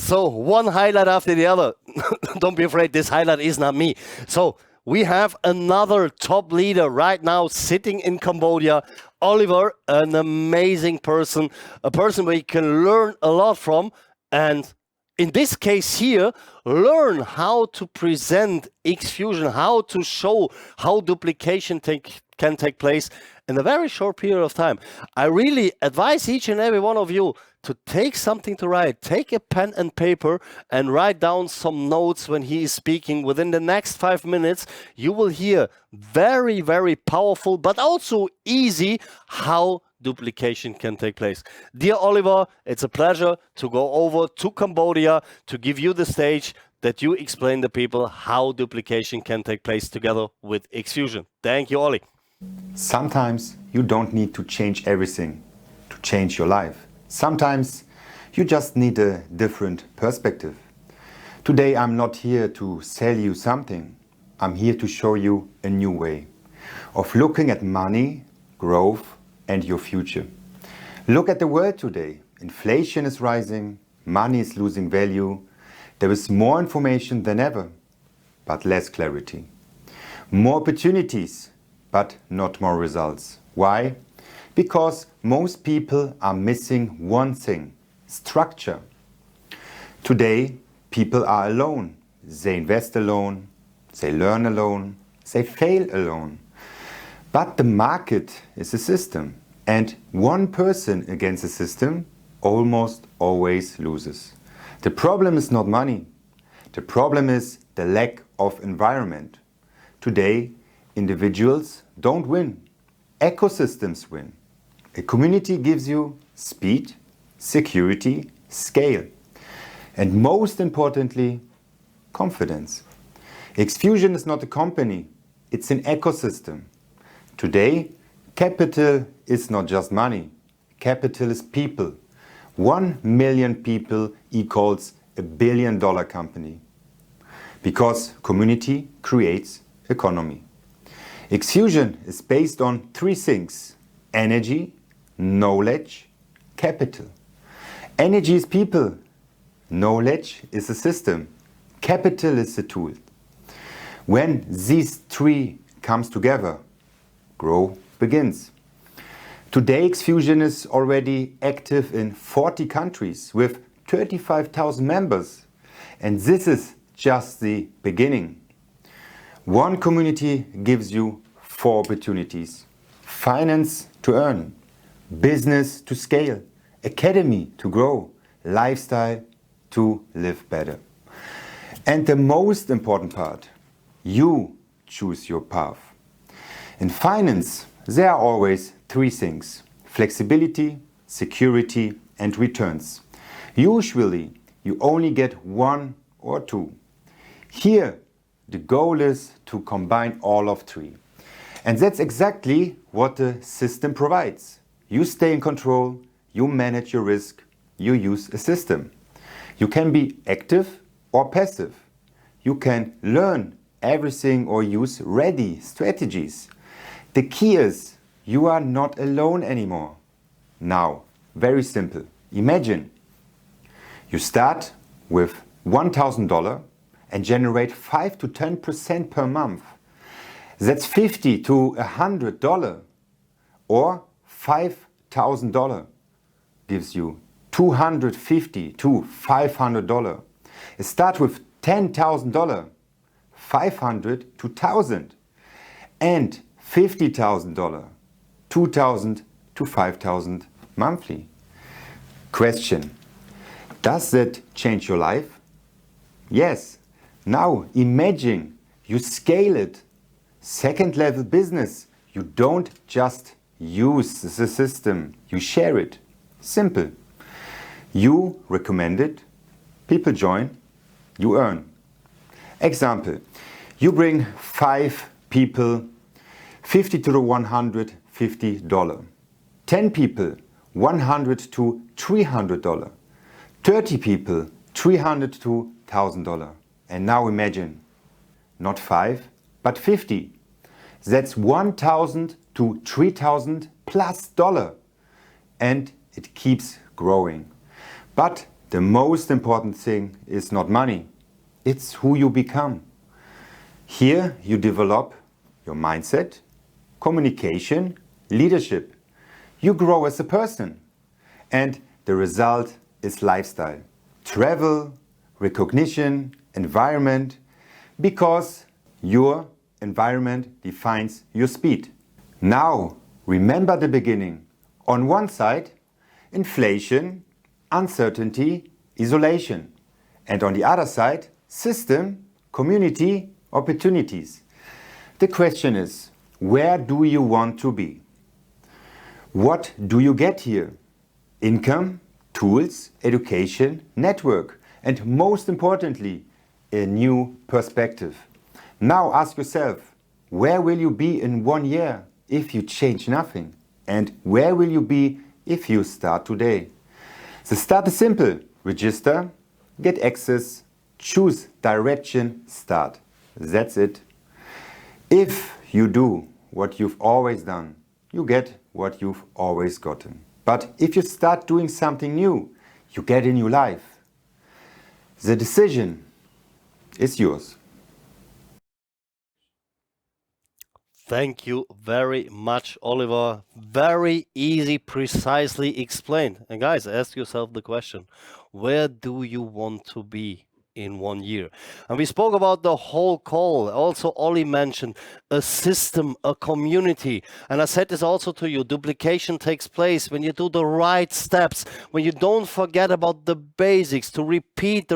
So one highlight after the other. Don't be afraid, this highlight is not me. So we have another top leader right now sitting in Cambodia. Oliver, an amazing person, a person where you can learn a lot from. And in this case here, learn how to present XFusion, how to show how duplication can take place in a very short period of time. I really advise each and every one of you to take something to write, take a pen and paper and write down some notes when he is speaking. Within the next 5 minutes, you will hear very, very powerful, but also easy how duplication can take place. Dear Oliver, it's a pleasure to go over to Cambodia to give you the stage that you explain to people how duplication can take place together with XFusion. Thank you, Oli. Sometimes you don't need to change everything to change your life. Sometimes you just need a different perspective. Today I'm not here to sell you something. I'm here to show you a new way of looking at money, growth and your future. Look at the world today. Inflation is rising, money is losing value. There is more information than ever, but less clarity. More opportunities, but not more results. Why? Because most people are missing one thing: structure. Today, people are alone. They invest alone, they learn alone, they fail alone. But the market is a system, and one person against the system almost always loses. The problem is not money. The problem is the lack of environment. Today, individuals don't win. Ecosystems win. A community gives you speed, security, scale, and most importantly, confidence. XFusion is not a company, it's an ecosystem. Today, capital is not just money. Capital is people. 1 million people equals $1 billion company. Because community creates economy. XFusion is based on 3 things: energy, knowledge, capital. Energy is people. Knowledge is a system. Capital is a tool. When these 3 comes together, growth begins. Today XFusion is already active in 40 countries with 35,000 members. And this is just the beginning. One community gives you 4 opportunities: finance to earn, business to scale, academy to grow, lifestyle to live better. And the most important part, you choose your path. In finance, there are always 3 things: flexibility, security and returns. Usually you only get 1 or 2. Here the goal is to combine all of 3. And that's exactly what the system provides. You stay in control, you manage your risk, you use a system. You can be active or passive. You can learn everything or use ready strategies. The key is you are not alone anymore. Now, very simple. Imagine you start with $1,000 and generate 5 to 10% per month. That's $50 to $100, or $5,000 gives you $250 to $500. Start with $10,000, $500 to $1,000, and $50,000, $2,000 to $5,000 monthly. Question: does that change your life? Yes. Now imagine you scale it. Second level business. You don't just use the system, you share it. Simple. You recommend it, people join, you earn. Example: you bring 5 people, $50 to $150. 10 people, $100 to $300. 30 people, $300 to $1,000. And now imagine, not 5, but 50. That's $1,000 to $3,000 plus dollar. And it keeps growing. But The most important thing is not money. It's who you become. Here you develop your mindset, communication, leadership. You grow as a person. And the result is lifestyle. Travel, recognition, environment, because your environment defines your speed. Now, remember the beginning. On one side, inflation, uncertainty, isolation. And on the other side, system, community, opportunities. The question is, where do you want to be? What do you get here? Income, tools, education, network, and most importantly, a new perspective. Now ask yourself, where will you be in 1 year if you change nothing? And where will you be if you start today? The start is simple. Register, get access, choose direction, start. That's it. If you do what you've always done, you get what you've always gotten. But if you start doing something new, you get a new life. The decision is yours. Thank you very much, Oliver. Very easy, precisely explained. And guys, ask yourself the question, where do you want to be in 1 year? And we spoke about the whole call. Also, Oli mentioned a system, a community. And I said this also to you, duplication takes place when you do the right steps, when you don't forget about the basics, to repeat the